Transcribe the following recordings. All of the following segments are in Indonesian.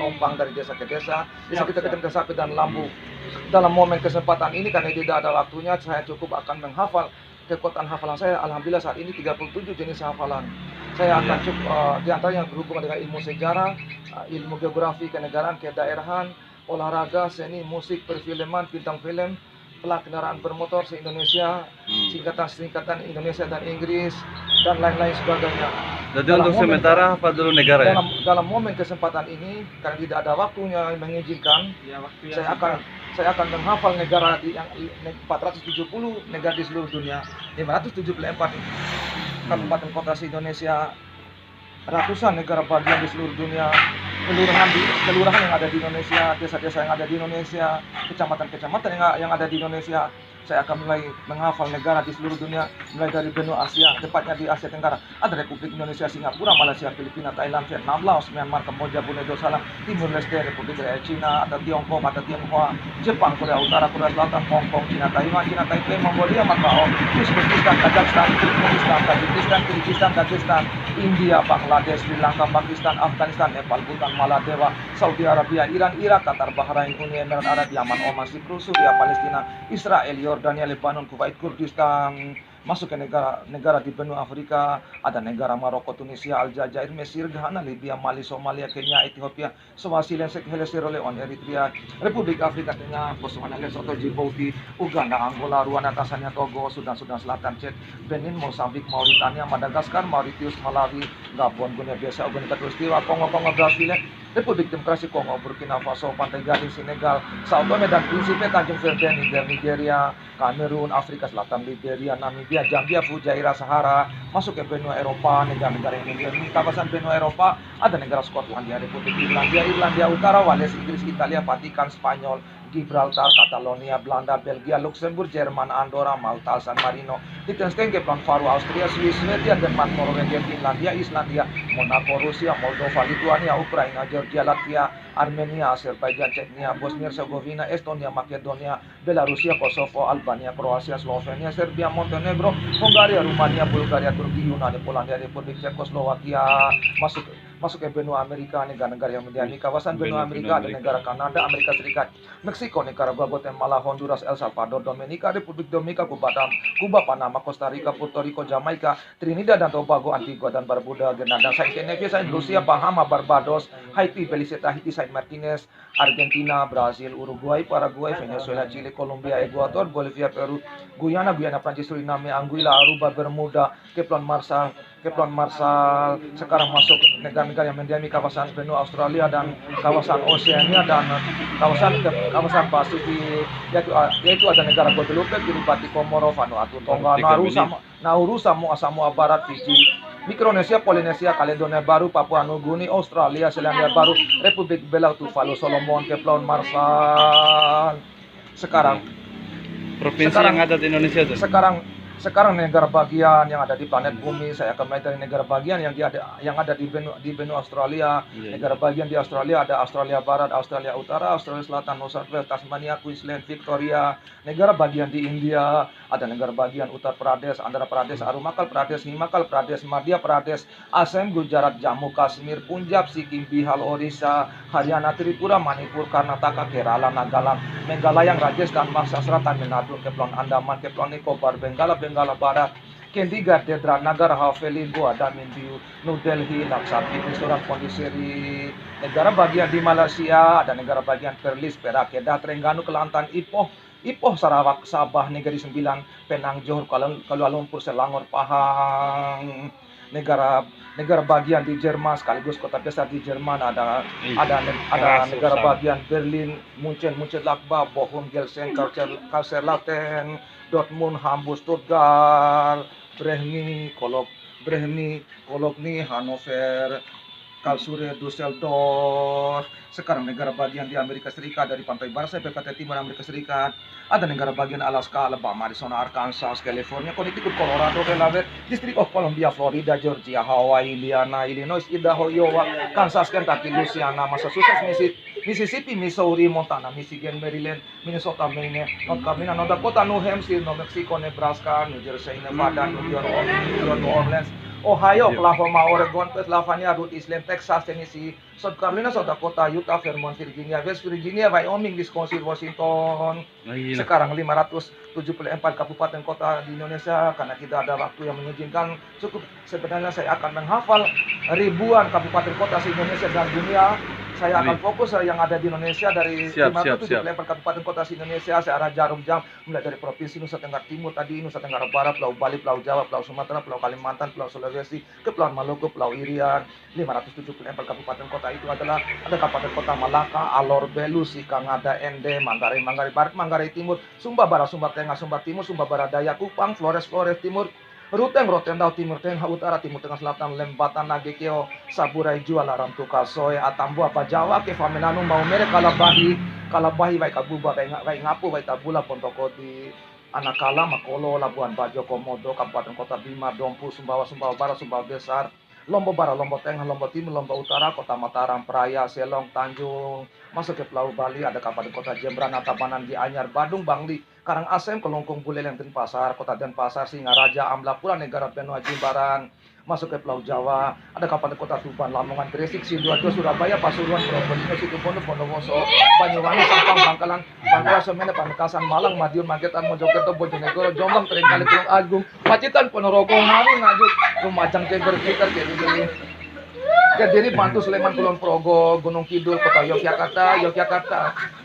menumpang dari desa ke desa kita ke Sapi dan Lambu. Dalam momen kesempatan ini karena tidak ada waktunya, saya cukup akan menghafal kekuatan hafalan saya. Alhamdulillah saat ini 37 jenis hafalan. Saya akan cukup di antaranya yang berhubungan dengan ilmu sejarah, ilmu geografi, kenegaraan, kedaerahan, olahraga, seni, musik, perfilman, bintang film, pelat kendaraan bermotor se-Indonesia, singkatan-singkatan Indonesia dan Inggris, dan lain-lain sebagainya. Jadi untuk sementara apa dulu negara ya? Dalam momen kesempatan ini, karena tidak ada waktunya yang mengizinkan, saya akan menghafal negara yang 470 negara di seluruh dunia, 574 kabupaten kota se-Indonesia, ratusan negara bagian di seluruh dunia, kelurahan yang ada di Indonesia, desa-desa yang ada di Indonesia, kecamatan-kecamatan yang ada di Indonesia. Saya akan mulai menghafal negara di seluruh dunia, mulai dari benua Asia, tepatnya di Asia Tenggara. Ada Republik Indonesia, Singapura, Malaysia, Filipina, Thailand, Vietnam, Laos, Myanmar, Kamboja, Brunei Darussalam, Timur Leste, Republik China, ada Tiongkok, ada Tionghoa, Jepang, Korea Utara, Korea Selatan, Hong Kong, China, Taiwan, China Taipei, Mongolia, Macau, Uzbekistan, Kazakhstan, Turkmenistan, Tajikistan, Kyrgyzstan, Dagestan, India, Bangladesh, Sri Lanka, Pakistan, Afghanistan, Nepal, Bhutan, Maladewa, Saudi Arabia, Iran, Irak, Qatar, Bahrain, Uni Emirat Arab, Yaman, Oman, Siprus, Suria, Palestina, Israel, Yordania, Lebanon, Kuwait, Kurdistan, masuk ke negara di benua Afrika, ada negara Maroko, Tunisia, Aljazair, Mesir, Ghana, Libya, Mali, Somalia, Kenya, Ethiopia, Swaziland, Sierra Leone, Eritrea, Republik Afrika Tengah, Botswana, Lesotho, Djibouti, Uganda, Angola, Rwanda, Tanzania, Togo, Sudan Selatan, Chad, Benin, Mozambik, Mauritania, Madagaskar, Mauritius, Malawi, Gabon, Guinea-Bissau, Guinea Katulistiwa, Kongo, Brasil, Republik Demokrasi Kongo, Burkina Faso, Pantai Gading, Senegal, Sao Tome dan Principe, Tanjung Verde, Nigeria, Kamerun, Afrika Selatan, Liberia, Namibia, Zambia, Fujairah, Sahara, masuk ke benua Eropa, negara-negara yang di kawasan benua Eropa, ada negara Skotlandia, Republik Irlandia Utara, Wales, Inggris, Italia, Vatikan, Spanyol, Gibraltar, Catalonia, Belanda, Belgia, Luxembourg, Jerman, Andorra, Malta, San Marino, Liechtenstein, Kepulauan Faroe, Austria, Swiss, Swedia, Denmark, Norwegia, Finlandia, Islandia, Monaco, Rusia, Moldova, Lituania, Ukraina, Georgia, Latvia, Armenia, Azerbaijan, Chechnya, Bosnia Herzegovina, Estonia, Makedonia, Belarusia, Kosovo, Albania, Kroasia, Slovenia, Serbia, Montenegro, Hungaria, Rumania, Bulgaria, Turki, Yunani, Polandia, Republik Cekoslowakia, masuk ke benua Amerika, negara-negara yang mendiami kawasan benua Amerika, ada negara Kanada, Amerika Serikat, Meksiko, Nicaragua, Guatemala, Honduras, El Salvador, Dominika, Republik Dominika, Kuba, Panama, Costa Rica, Puerto Rico, Jamaika, Trinidad dan Tobago, Antigua dan Barbuda, Grenada, Saint Genevieve, Saint Lucia, Bahama, Barbados, Haiti, Belize, Tahiti, Saint Martinez, Argentina, Brazil, Uruguay, Paraguay, Venezuela, Chile, Colombia, Ecuador, Bolivia, Peru, Guyana, Prancis, Suriname, Anguilla, Aruba, Bermuda, Kepulauan Marshall, sekarang masuk negara-negara yang mendiami kawasan benua Australia dan kawasan Oceania dan kawasan Pasifik, yaitu ada negara Guadeloupe, Kiribati, Komoro, Vanuatu, Tonga, Nauru, Samoa Barat, Fiji, Mikronesia, Polinesia, Kaledonia Baru, Papua Nugini, Australia, Selandia Baru, Republik Belau, Tuvalu, Solomon, Kepulauan Marshall. Sekarang yang ada di Indonesia itu. Sekarang negara bagian yang ada di planet bumi, saya akan mulai dari negara bagian yang ada di benua Australia. Negara bagian di Australia ada Australia Barat, Australia Utara, Australia Selatan, New South Wales, Tasmania, Queensland, Victoria. Negara bagian di India ada negara bagian Uttar Pradesh, Andhra Pradesh, Arunachal Pradesh, Himachal Pradesh, Madhya Pradesh, Assam, Gujarat, Jammu Kashmir, Punjab, Sikkim, Bihar, Odisha, Haryana, Tripura, Manipur, Karnataka, Kerala, Nagaland, Meghalaya, Rajasthan, Maharashtra, Tamil Nadu, Kepulauan Andaman, Kepulauan Nicobar, Benggala Barat, Chandigarh, Dadra, Nagar Haveli, Goa, Daman, Diu, New Delhi, Lakshadweep, Mizoram, Pondicherry. Negara bagian di Malaysia ada negara bagian Perlis, Perak, Kedah, Terengganu, Kelantan, Ipoh, Sarawak, Sabah, Negeri Sembilan, Penang, Johor, Kuala Lumpur, Selangor, Pahang. Negara bagian di Jerman sekaligus kota besar di Jerman ada negara bagian Berlin, Munchen, Mönchengladbach, Bochum, Gelsen, Kaiserslautern, Dortmund, Hamburg, Stuttgart, Brehni, Cologne, Hannover, Karlsruhe, Düsseldorf. Sekarang negara bagian di Amerika Serikat dari pantai barat sampai pantai timur Amerika Serikat. Ada negara bagian Alaska, Alabama, Arizona, Arkansas, California, Connecticut, Colorado, Delaware, District of Columbia, Florida, Georgia, Hawaii, Indiana, Illinois, Idaho, Iowa, Kansas, Kentucky, Louisiana, Massachusetts, Mississippi, Missouri, Montana, Michigan, Maryland, Minnesota, Maine, North Carolina, North Dakota, New Hampshire, New Mexico, Nebraska, New Jersey, Nevada, New York, New Orleans, Ohio, Yep. Oklahoma, Oregon, Pennsylvania, Rhode Island, Texas, Tennessee, South Carolina, South Dakota, Utah, Vermont, Virginia, West Virginia, Wyoming, Wisconsin, Washington. Ay, Sekarang 574 kabupaten kota di Indonesia. Karena tidak ada waktu yang mengizinkan, cukup sebenarnya saya akan menghafal ribuan kabupaten kota se-Indonesia dan dunia. Saya akan fokus yang ada di Indonesia dari Siap. 574 kabupaten kota se-Indonesia searah jarum jam, mulai dari provinsi Nusa Tenggara Timur tadi, Nusa Tenggara Barat, Pulau Bali, Pulau Jawa, Pulau Sumatera, Pulau Kalimantan, Pulau Sulawesi, Kepulauan Maluku, Pulau Irian. 574 kabupaten kota itu adalah ada kabupaten kota Malaka, Alor, Belu, Sikang, Ngada, Ende, Manggarai, Manggarai Barat, Manggarai Timur, Sumba Barat, Sumba Tengah, Sumba Timur, Sumba Barat Daya, Kupang, Flores, Flores Timur, Ruteng, Rotendau, Timur Tengah, Utara, Timur Tengah Selatan, Lembatan, Nagekeo, Saburai, Juala, Rantuka, Soe, Atambu, Apa Jawa, Kefamenanu, Maumere, Kalabahi, Wai Kabuba, Wai Ngapu, Wai Tabula, Pontokoti, Anakala, Makolo, Labuan Bajo, Komodo, Kabupaten Kota Bima, Dompu, Sumbawa, Sumbawa Barat, Sumbawa Besar, Lombok Barat, Lombok Tengah, Lombok Timur, Lombok Utara, Kota Mataram, Praia, Selong, Tanjung, masuk ke Pulau Bali, ada Kabupaten Kota Jembrana, Tabanan, Gianyar, Badung, Bangli, Karangasem, Kelungkung, Buleleng, Denpasar, Kota Denpasar, Singaraja, Ambla, Pula, Negara Benua, Jimbaran, masuk ke Pulau Jawa, ada Kabupaten Kota Tuban, Lamongan, Gresik, Sidoarjo, Surabaya, Pasuruan, Probolinggo, Situbondo, Bondowoso, Banyuwangi, Sampang, Bangkalan, Bangka, Semene, Pamekasan, Malang, Madiun, Magetan, Mojokerto, Bojonegoro, Jombang, Terenggalek, Tulung Agung, Pacitan, Ponorogo, Ngawi, Nganjuk, Lumajang, Tengger, Blitar, Kediri, Bantu, Sleman, Kulon Progo, Gunung Kidul, Kota Yogyakarta,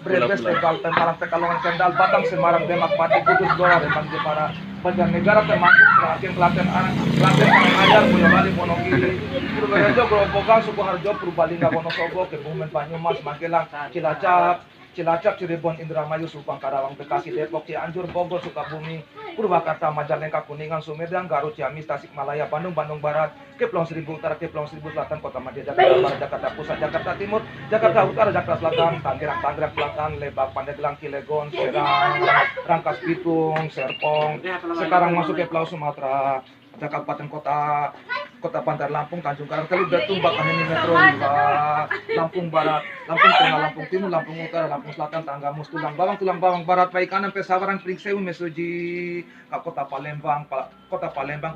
Brebes, Tegal, Pemalang, Pekalongan, Kendal, Batang, Semarang, Demak, Pati, Kudus, Blora, Rembang, Jepara, Banjarnegara, Temanggung, Seragen, Klaten, Karanganyar, Boyolali, Wonogiri, Purworejo, Grobogan, Sukoharjo, Purbalingga, Wonosobo, Kebumen, Banyumas, Magelang, Cilacap, Cirebon, Indramayu, Subang, Karawang, Bekasi, Depok, Cianjur, Bogor, Sukabumi, Purwakarta, Majalengka, Kuningan, Sumedang, Garut, Ciamis, Tasikmalaya, Bandung, Bandung Barat, Kepulauan Seribu Utara, Kepulauan Seribu Selatan, Kota Madya, Jakarta Barat, Jakarta Pusat, Jakarta Timur, Jakarta Utara, Jakarta Selatan, Tangerang Selatan, Lebak, Pandeglang, Cilegon, Serang, Rangkas Bitung, Serpong. Sekarang masuk ke Pulau Sumatera. Ada kabupaten kota Bandar Lampung, Tanjung Karang, Teluk Betung, Bakaheni, Metro, Lampung Barat, Lampung Tengah, Lampung Timur, Lampung Utara, Lampung Selatan, Tanggamus, Tulang Bawang Barat, Paikanan, Pesawaran, Pringsewu, Mesuji, Kota Palembang,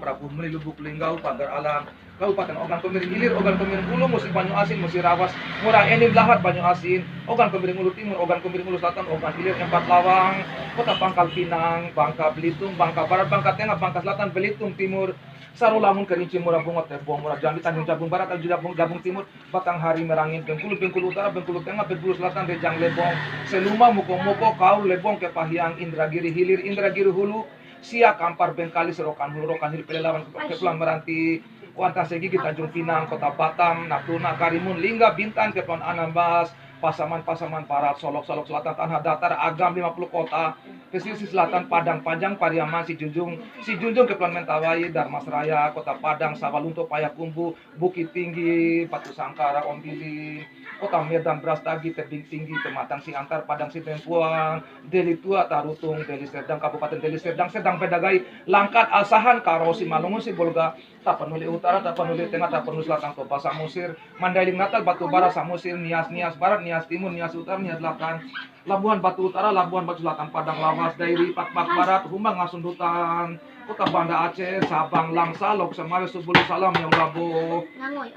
Prabu Muli, Lubuk Linggau, Pagar Alam, Kabupaten Ogan Komering Ilir, Ogan Komering Ulu, Musi Banyu Asin, Musi Rawas, Murang Enim, Lahat, Banyu Asin, Ogan Komering Ulu Timur, Ogan Komering Ulu Selatan, Ogan Ilir, Empat Lawang, Kota Pangkal Pinang, Bangka Belitung, Bangka Barat, Bangka Tengah, Bangka Selatan, Belitung Timur, Sarulamun, Kerinci, Murah Bungot, Tebong, Murah Jambi, Tanjung Jabung Barat, Tanjung Jabung Timur, Batanghari, Merangin, Bengkulu Utara, Bengkulu Tengah, Bengkulu Selatan, Rejang Lebong, Seluma, Moko, Kaur, Lebong, Kepahiang, Indragiri Hilir, Indragiri Hulu, Siak, Kampar, Bengkali, Serokan Hulu, Rokan Hilir, Pelelawan, Kepulauan Meranti, Wantasegi, Tanjung Pinang, Kota Batam, Natuna, Karimun, Lingga, Bintan, Kepulauan Anambas, Pasaman Barat, Solok Selatan, Tanah Datar, Agam 50 kota, pesisir selatan, Padang Panjang, Pariaman, Si Junjung, Kepulauan Mentawai, Darmasraya, Kota Padang, Sawalunto, Payakumbuh, Bukit Tinggi, Batu Sangkara, Ombili, Kota Medan, Brastagi, Tebing Tinggi, Pematang Siantar, Padang Sidempuan, Deli Tua, Tarutung, Deli Serdang, Kabupaten Deli Serdang, Sedang Pedagai, Langkat, Asahan, Karo, Simalungun, Sibolga, Tapanuli Utara, Tapanuli Tengah, Tapanuli Selatan, Toba, Samosir, Mandailing Natal, Batu Bara, Samosir, Nias Barat, Nias Timur, Nias Utara, Nias Selatan, Labuan Batu Utara, Labuan Batu Selatan, Padang Lawas, Dairi, Pak Barat, Humbang, Ngasundutan, Kota Banda Aceh, Sabang, Langsa, Lok Semawe, Subulu Salam, Yang Labo,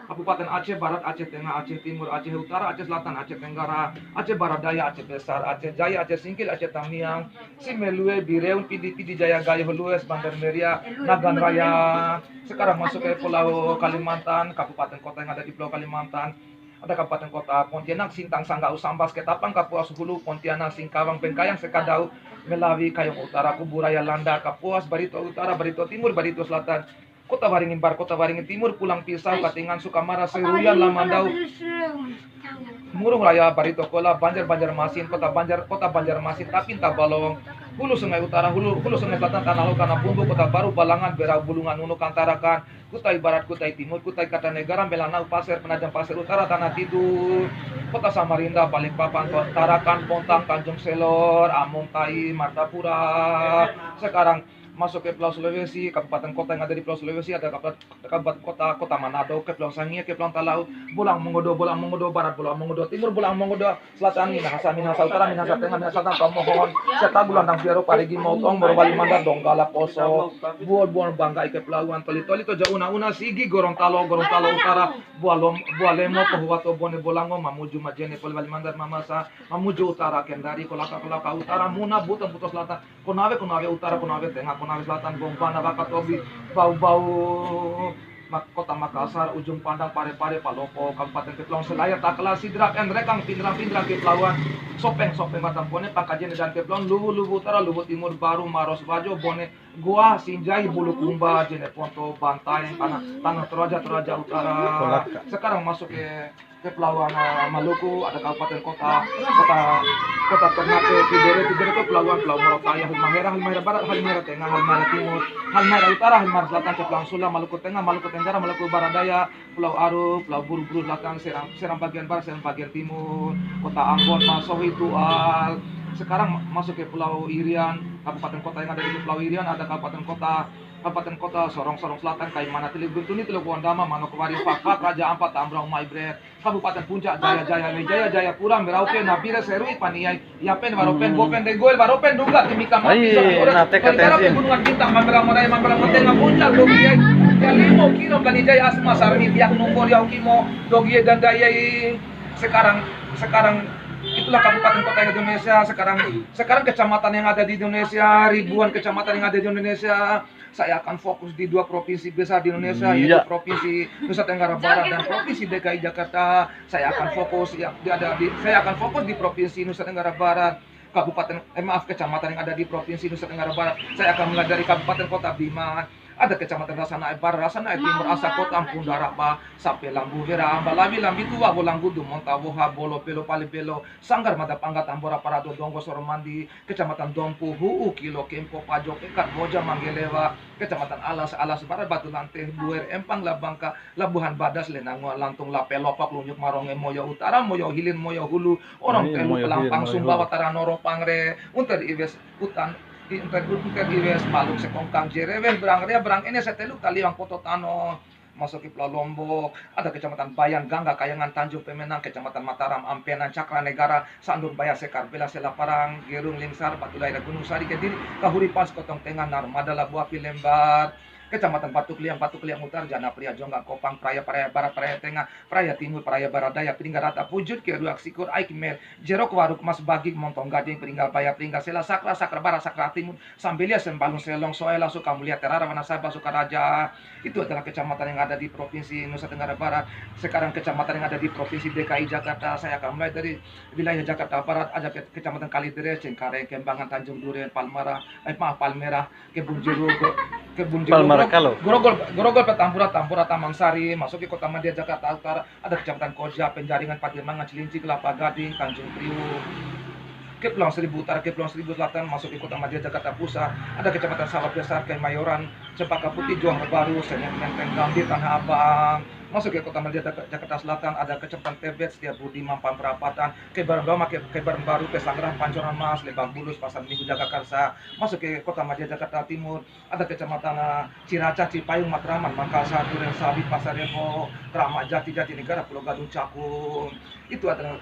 Kabupaten Aceh Barat, Aceh Tengah, Aceh Timur, Aceh Utara, Aceh Selatan, Aceh Tenggara, Aceh Barat Daya, Aceh Besar, Aceh Jaya, Aceh Singkil, Aceh Tamiang, Simelue, Bireun, Pidi Jaya, Gaya, Hulues, Bandar Meria, Nagan Raya. Sekarang masuk ke Pulau Kalimantan, kabupaten kota yang ada di Pulau Kalimantan. Ada kabupaten kota Pontianak, Sintang, Sanggau, Sambas, Ketapang, Kapuas Hulu, Pontianak, Singkawang, Bengkayang, Sekadau, Melawi, Kayong Utara, Kuburaya, Landa, Kapuas, Barito Utara, Barito Timur, Barito Selatan, Kota Waringin Barat, Kota Waringin Timur, Pulang Pisau, Katingan, Sukamara, Seruyan, Lamandau, Murung Raya, Barito Kola, Banjarmasin, Kota Banjarmasin, Tapin, Tabalong, Hulu Sungai Utara, Hulu Sungai Selatan, Tanah Laut, Tanah Bumbu, Kota Baru, Balangan, Berau, Bulungan, Unu, Kantarakan, Kutai Barat, Kutai Timur, Kutai Kartanegara, Melanau, Pasir, Penajam Pasir Utara, Tanah Tidur, Kota Samarinda, Balikpapan, Tarakan, Bontang, Tanjung Selor, Amung Tai, Martapura. Sekarang masuk ke Pulau Sulawesi, kabupaten kota yang ada di Pulau Sulawesi, ada kabupaten kota Manado, Kepulauan Sangihe, Kepulauan Talaut, Bolang Mongodo, Barat, Bolang Mongodo Timur, Bolang Mongodo Selatan, Minahasa Utara, Minahasa Tengah, Minahasa Selatan, Kamohon, Seta Bulandang Biaro, Parigi Motong, Morowali Mandar, Donggala Poso, Buol Banggai, Kepulauan Toli, Toja Una, Sigi, Gorontalo Utara, Bualemo, Pohuwato, Bone Bolango, Mamuju Majene, Polewali Mandar, Mamasa, Mamuju Utara, Kendari, Kolaka Utara, Muna, Buton Selatan, Konawe Utara, Konawe Tengah, Konawe Selatan, Bombana, Wakatobi, Bau Kota Makassar, Ujung Pandang, Pare-Pare, Palopo, Kabupaten Kepulauan Selayar, Takla, Sidrak, Rekang, Pindrang, Kepulauan, Sopeng, Matampone, Pakajene dan Kepulauan, Luwu Utara, Luwu Timur, Baru, Maros, Bajo, Bone, Goa, Sinjai, Bulukumba, Jeneponto, Bantai, Tanah Toraja Utara. Sekarang masuk ke Kepulauan Maluku, ada kabupaten kota Ternate, Tidore itu Pulau Morotaya, Halmahera Barat, Halmahera Tengah, Halmahera Timur, Halmahera Utara, Halmahera Selatan, Kepulauan Sula, Maluku Tengah, Maluku Tenggara, Maluku Baradaya, Pulau Aru, Pulau Buru-Buru Selatan, Seram bagian barat, Seram bagian timur, Kota Ambon, Masohi, Tual. Sekarang masuk ke Pulau Irian, kabupaten kota yang ada di Pulau Irian, ada kabupaten kota Sorong Selatan, Kaimana, Guntuni, Wondama, Manokwari, Fakfak, Raja Ampat, Tambrong, Maibret, Kabupaten Puncak, Jayapura, Merauke, Nabire, Serui, Paniai, Yapen, Waropen, Bopen, Degoel, Waropen, Duga, Timika, Mati, Gunungan Bintang, Mamberang, Tengah, Puncak, Dogiai, Limo, Kino, Ganijaya, Asma, Sarmi, Biak, Numbor, Yaukimo, Dogiai, dan Dayai. Sekarang itulah kabupaten kota Indonesia. Sekarang kecamatan yang ada di Indonesia, ribuan kecamatan yang ada di Indonesia. Saya akan fokus di 2 provinsi besar di Indonesia, yaitu Provinsi Nusa Tenggara Barat dan Provinsi DKI Jakarta. Saya akan fokus di Provinsi Nusa Tenggara Barat. Kecamatan yang ada di Provinsi Nusa Tenggara Barat. Saya akan mulai dari Kabupaten Kota Bima. Ada kecamatan Rasanae Barat, Rasanae Timur, Asa Kota, Ampun Darapa, Sape Lambu Hera, Ambalabi, Lambi Tua, Bolanggudu, Montawoha, Bolo, Pelo, Palipelo, Sanggar, Madapangga, Tambora, Parado, Donggo, Soromandi, Kecamatan Dompu, Huu, Kilo, Kempo, Pajok, Ekat, Boja, Manggelewa, Kecamatan Alas Barat, Batu Lanteh, Buer, Empang, Labangka, Labuhan Badas, Lenangua, Lantung, Lapelopak, Lunyuk, Maronge, Moyo Utara, Moyo Hilin, Moyo Hulu, Orang Telu, Pelampang, Sumbawa, Taranoro, Pangre, Unter Iwes, Utan, di Iwes, Maluk, Sekongkang, Jerewes, Berang ini setelu Taliwang, Pototano, masuk ke Pulau Lombok, ada Kecamatan Bayan, Gangga, Kayangan, Tanjung Pemenang, Kecamatan Mataram, Ampenan, Cakra Negara, Sandur, Bayar, Sekar, Bela, Selaparang, Gerung, Lingsar, Batu Daerah, Gunung Sari, Kediri, Kahuripan, Kotong Tengah, Narmada, Labuapi, Lembar, Kecamatan Batu Kliang Utara, Jana Pria, Jonggak, Kopang, Praya Barat, Praya Tengah, Praya Timur, Praya Baradaya, Peringgarata, Pujut, Keruak, Sikur, Aikmer, Jerok, Waruk, Mas Bagik, Montong Gading, Peringgal Baya, Peringgal Sela, Sakra Barat, Sakra Timur, Sambelia, Sembalung, Selong, Soela, Sukamulia, Terara, Wanasaba, Sukaraja. Itu adalah kecamatan yang ada di Provinsi Nusa Tenggara Barat. Sekarang kecamatan yang ada di Provinsi DKI Jakarta. Saya akan mulai dari wilayah Jakarta Barat, ada Kecamatan Kalideres, Cengkareng, Kembangan, Tanjung Duren, Palmerah, Kebun Jeruk, Grogol, Tambora, Taman Sari, masuk ke Kota Madia, Jakarta Utara, ada Kecamatan Koja, Penjaringan, Pademangan, Cilinci, Kelapa Gading, Tanjung Priuk, Kepulauan Seribu Utara, Kepulauan Seribu Selatan, masuk ke Kota Madia, Jakarta Pusat, ada Kecamatan Sawah Besar, Kemayoran, Cempaka Putih, Juang Baru, Senen, Menteng, Gambir, Tanah Abang, masuk ke Kota Madia, Jakarta Selatan, ada Kecamatan Tebet, Setiabudi, Mampang Perapatan, Kebaran Baru, Pesanggerahan, Pancoran Mas, Lebak Bulus, Pasar Minggu, Jagakarsa, masuk ke Kota Madia, Jakarta Timur, ada Kecamatan Ciracas, Cipayung, Matraman, Makassar, Duren Sawit, Pasar Rebo, Keramat Jati, Jatinegara, Pulau Gadung, Cakung. Itu adalah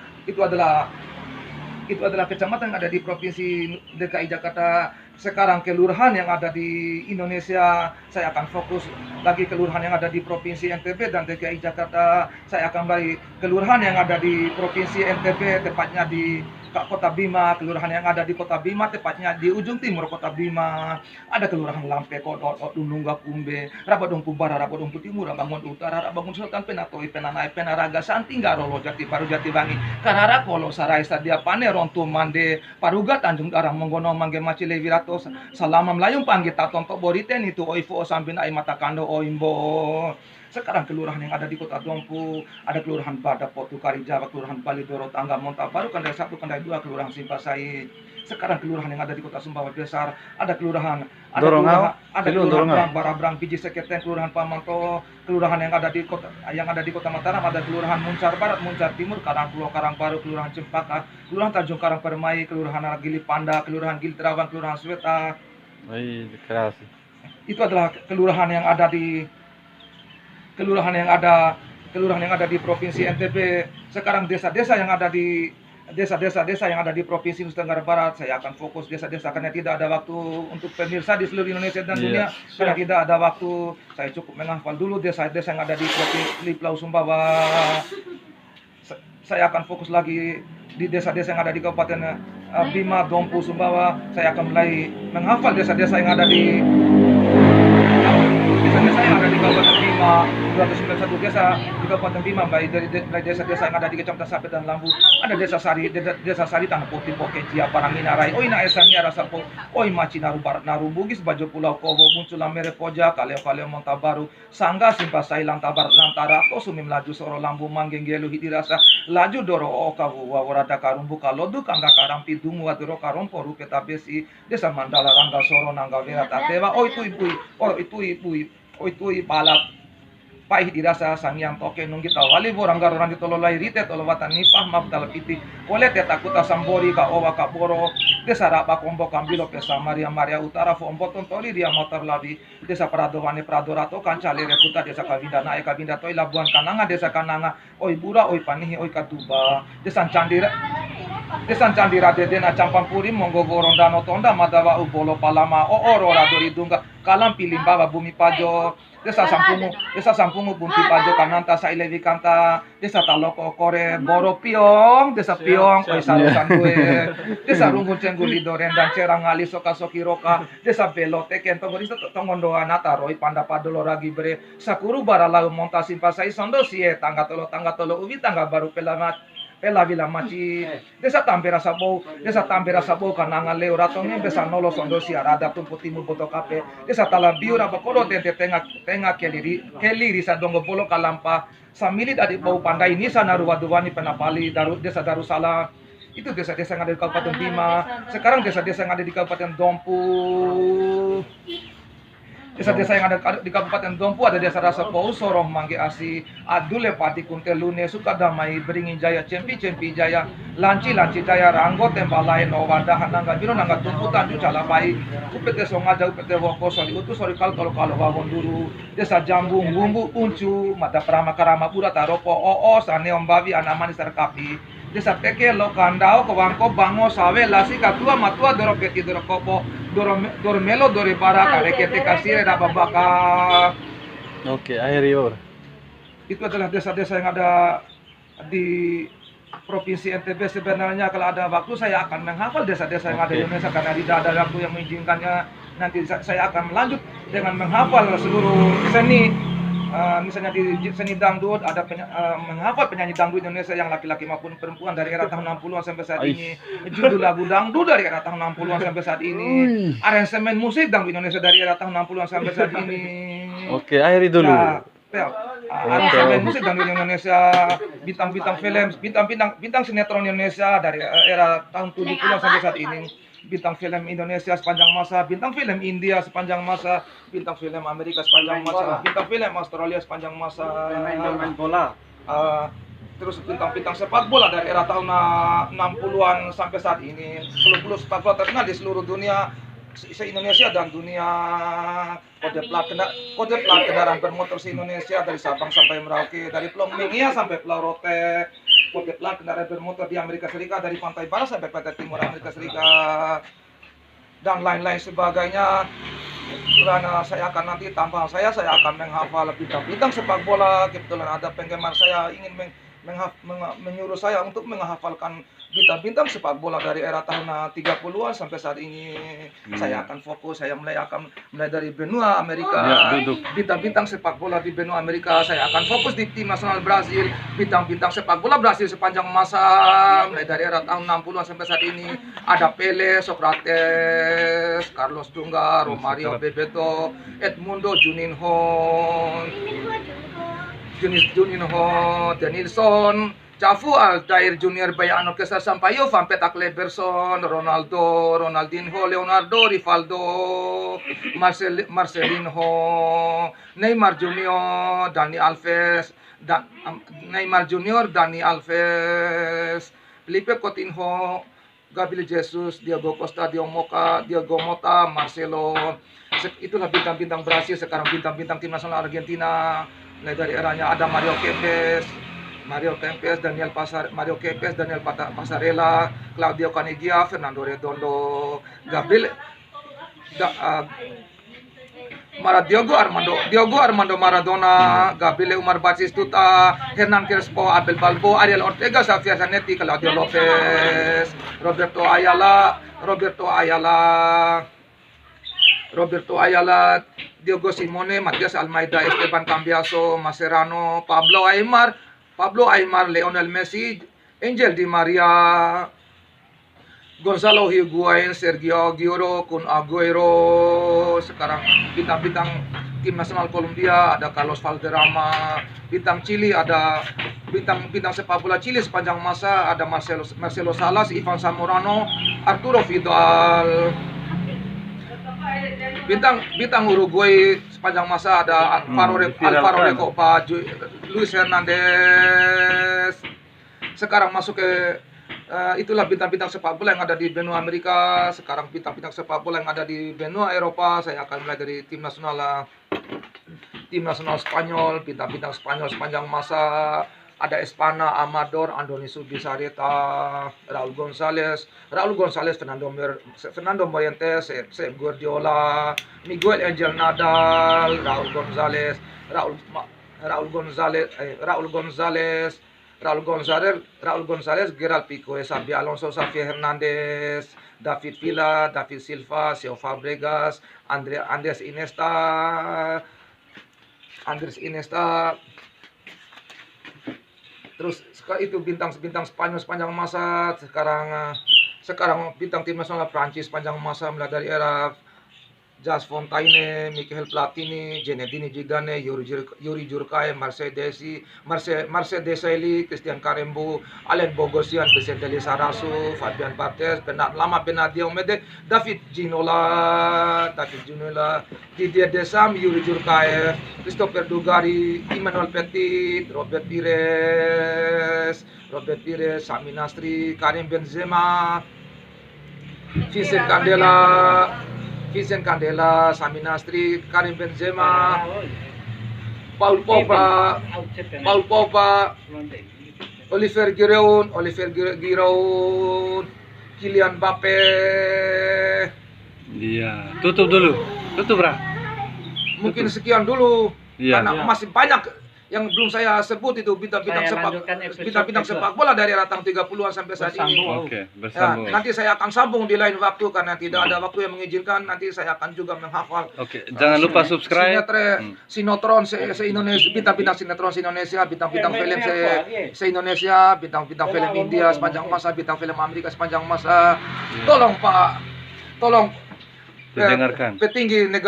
kecamatan yang ada di Provinsi DKI Jakarta. Sekarang kelurahan yang ada di Indonesia, saya akan fokus lagi kelurahan yang ada di Provinsi NTB dan DKI Jakarta. Saya akan balik kelurahan yang ada di Provinsi NTB, tepatnya di Kota Bima, kelurahan yang ada di Kota Bima, tepatnya di ujung timur Kota Bima. Ada kelurahan Lampe, Kodot, Dunungga, Kumbe, Rabadong Pubara, Rabadong Timur, Rabangun Utara, Rabangun Selatan, Penatoi, Penanai, Penaraga, Santingga, Rolo, Jati Baru, Jati Bangi, Karara, Kolo, Sarai, Sadia, Pane, Rontu, Mande, Paruga, Tanjung Darang, Monggono, Mangge, Macile, Virato, Salamam, Layung, Panggita, Tontok, Boriten, itu Oifo, Sambin, Ai, Matakando, Oimbo. Sekarang kelurahan yang ada di Kota Dompu, ada kelurahan Badak, Potukari, Jawa, kelurahan Balidoro, Tangga, Monta Baru, Kandai 1, Kandai 2, kelurahan Simpasai. Sekarang kelurahan yang ada di Kota Sumbawa Besar, ada kelurahan Barabrang, Biji Seketen, kelurahan Pamanto, kelurahan yang ada di Kota Mataram, ada kelurahan Muncar Barat, Muncar Timur, Karangpulo, Karang Baru, kelurahan Cempaka, kelurahan Tanjung Karang Permai, kelurahan Gili Panda, kelurahan Gili Terawang, kelurahan Sweta. Ay, keras. Itu adalah kelurahan yang ada di kelurahan yang ada Provinsi NTB. Sekarang desa-desa yang ada di Provinsi Nusa Tenggara Barat, saya akan fokus desa-desa karena tidak ada waktu untuk pemirsa di seluruh Indonesia dan dunia. Karena tidak ada waktu, saya cukup menghafal dulu desa-desa yang ada di Pulau Sumbawa. Saya akan fokus lagi di desa-desa yang ada di Kabupaten Bima, Dompu, Sumbawa. Saya akan mulai menghafal desa-desa yang ada di Kabupaten Bima, 291 desa di Kabupaten Bima, baik dari desa-desa yang ada di Kecamatan Sape dan Lambu. Ada desa Sari, Tanah Putih, Pokecia, Paranginarai, Oina Esangnya, Rasapo, Oi Macinaru, Barat Naru, Bugis, Bajo Pulau Kobo, Munculan Mere Poja, Kaleo Montabaru, Sangga, Simpasai, Lantabar, Lantara, Tosumi Melaju, Soro Lambu, Manggengelu, Hidirasa, Laju Doro, Okawu, Wawarada Karumbu, Kalodu, Kangga Karampi, Dungu, Adoro Karompo, Rupeta Besi, Desa Mandala, Rangga Soro, Nangga Vera Tatewa, Itu balap pai dirasa sangyang toke nunggi tawali boranggar orang ditololai rite tolowatan nipah mabdal piti oleh takuta sambori ka owa ka boro desa rapa kombo kambilo pesa Maria Utara fo omboton tori dia motor labi desa Pradowane Pradorato kancale reputa desa Kabinda nae Kabinda toi Labuan Kananga desa Kananga oi bura oi panihi oi katuba desa Candira dedena Campampuri monggo gorondano tonda madawa ubolo palama o oro radori dunga kalam pilimbawa bumi pajo desa Sampungu Bunti Pajo Kananta Sailevi Kanta desa Taloko Kore Boro Piong desa Piong oi sarusan gue desa Runggun Cengguli Doren dan Cerang Ali Soka Soki Roka desa Belote Kento Gorista Tongondo Anata Roy Panda Padolo Ragi Bre Sakuru Baralau Monta Simpasai Sondo Sie Tangga Tolo Ubi Tangga Baru Pela Vila Maci desa Tampera Sabo Kananga Leo Ratonge desa Nolo Sondo Siarada Tumpu Timu Boto Kape desa Talabiura Bakoro Tente Tengah Keliri Sadongo Bolo Kalampa Samili dari Bau Pandai Nisa Naruwaduwani Penapali desa Darussalam. Itu desa-desa yang ada di Kabupaten Bima. Sekarang desa-desa yang ada di Kabupaten Dompu. Desa-desa yang ada di Kabupaten Dompu ada desa Rasapou, Sorong, Mangge Asi, Adule, Pati, Kuntelune, Sukadamai, Beringin Jaya, Cempi Jaya, Lanci Jaya, Ranggo, Tembalai, Nowada, Nangga Biro, Nangga Tumpu, Tanju, Calapai, Upete Songaja, Upete Woko, Soli Utu, Soli Kalau Wawon Duru, Desa Jambung, Bumbu, Uncu, Mata Prama Karama, Pura, Taropo, Saneom Babi, Anamani, Sarkapi, Desa Teke, Lokandao, Kowangko, Bango, Sawe, Lasi, Katua, Matua, Doropeti, Dorokopo, Dormelo, Doribara, Karekete, Kasire, Rababaka. Oke, akhir Yor. Itu adalah desa-desa yang ada di Provinsi NTB. Sebenarnya kalau ada waktu saya akan menghafal desa-desa yang ada di Indonesia karena tidak ada waktu yang mengizinkannya. Nanti saya akan melanjut dengan menghafal seluruh seni. Misalnya di seni dangdut ada menghafal penyanyi dangdut Indonesia yang laki-laki maupun perempuan dari era tahun 60-an sampai saat ini. Judul lagu dangdut dari era tahun 60-an sampai saat ini. Aransemen musik dangdut Indonesia dari era tahun 60-an sampai saat ini. Oke, akhiri dulu. Aransemen musik dangdut Indonesia, bintang sinetron Indonesia dari era tahun 70-an sampai saat ini. Bintang film Indonesia sepanjang masa, bintang film India sepanjang masa, bintang film Amerika sepanjang masa, bintang film Australia sepanjang masa, main bola. Terus bintang sepak bola dari era tahun 60-an sampai saat ini. Klub sepak bola terkenal di seluruh dunia, se-Indonesia dan dunia. Kode plat kendaraan bermotor se-Indonesia dari Sabang sampai Merauke, dari Pulau Mingia sampai Pulau Rote. Kode plat kendaraan bermotor di Amerika Serikat dari pantai barat sampai pantai timur Amerika Serikat dan lain-lain sebagainya. Karena saya akan nanti tambahan saya akan menghafal bintang-bintang sepak bola. Kebetulan ada penggemar saya ingin menyuruh saya untuk menghafalkan bintang-bintang sepak bola dari era tahun 30-an sampai saat ini. Saya akan fokus, saya akan mulai dari benua Amerika. Bintang-bintang sepak bola di benua Amerika. Saya akan fokus di tim nasional Brasil. Bintang-bintang sepak bola Brasil sepanjang masa mulai dari era tahun 60-an sampai saat ini. Ada Pele, Socrates, Carlos Dunga, Romario, Bebeto, Edmundo, Juninho, Denilson, Cafu, Altair Junior, Bayano, Cesar Sampaio, Vampeta, Kleberson, Ronaldo, Ronaldinho, Leonardo, Rivaldo, Marcelinho, Neymar Junior, Dani Alves, Felipe Coutinho, Gabriel Jesus, Diego Costa, Diego Moca, Diego Mota, Marcelo. Itulah bintang-bintang Brasil, sekarang bintang-bintang tim nasional Argentina. Mulai dari eranya ada Mario Kempes, Mario Kempes, Daniel Passarella, Claudio Caniggia, Fernando Redondo, Diogo Armando Maradona, Gabriel Umar Batistuta, Hernan Crespo, Abel Balbo, Ariel Ortega, Xavier Zanetti, Claudio Lopez, Roberto Ayala, Diogo Simone, Matias Almeida, Esteban Cambiaso, Mascherano, Pablo Aimar, Lionel Messi, Angel Di Maria, Gonzalo Higuain, Sergio Aguero, Kun Aguero. Sekarang bintang-bintang tim nasional Kolombia ada Carlos Valderrama, bintang Chili ada bintang sepak bola Chili sepanjang masa ada Marcelo Salas, Ivan Zamorano, Arturo Vidal. Bintang Uruguay sepanjang masa ada Alvaro Recoba, Luis Hernandez. Sekarang masuk ke itulah bintang-bintang sepak bola yang ada di benua Amerika. Sekarang bintang-bintang sepak bola yang ada di benua Eropa. Saya akan mulai dari tim nasional Spanyol, bintang-bintang Spanyol sepanjang masa. Ada Espana, Amador, Andoni Subisareta, Raúl González, Fernando Morientes, Pep Guardiola, Miguel Angel Nadal, Raúl González, Gerald Pico, Xabi Alonso, Xavier Hernández, David Villa, David Silva, Seo Fabregas, Andres Iniesta. Terus itu bintang Spanyol sepanjang masa. Sekarang bintang tim nasional Prancis sepanjang masa mulai dari era Jas Fontaine, Michael Platini, Zinedine Zidane, Yuri Jurkay, Marcel Desailly, Christian Karembeu, Alain Bogosian, Vicente Lizarazu, Fabian Barthez, Benadio Mede, David Ginola, Didier Deschamps, Yuri Jurkay, Christopher Dugarry, Emmanuel Petit, Robert Pires, Sami Nastri, Karim Benzema, Vincent Candela, Sami Nastri, Karim Benzema, Paul Pogba, Oliver Giroud, Kylian Mbappe. Iya, tutup dulu. Tutup, Bra. Mungkin sekian dulu. Iya. Karena masih banyak yang belum saya sebut itu bintang-bintang sepak bola dari ratang 30-an sampai saat ini. Oke, bersambung. Ya, nanti saya akan sambung di lain waktu karena tidak ada waktu yang mengizinkan. Nanti saya akan juga menghafal. Oke, jangan lupa subscribe. Sinetron se-Indonesia, bintang-bintang sinetron se-Indonesia, bintang-bintang film se-Indonesia, bintang-bintang film India sepanjang masa, bintang film Amerika sepanjang masa. Tolong Pak, tolong Didengarkan. petinggi negara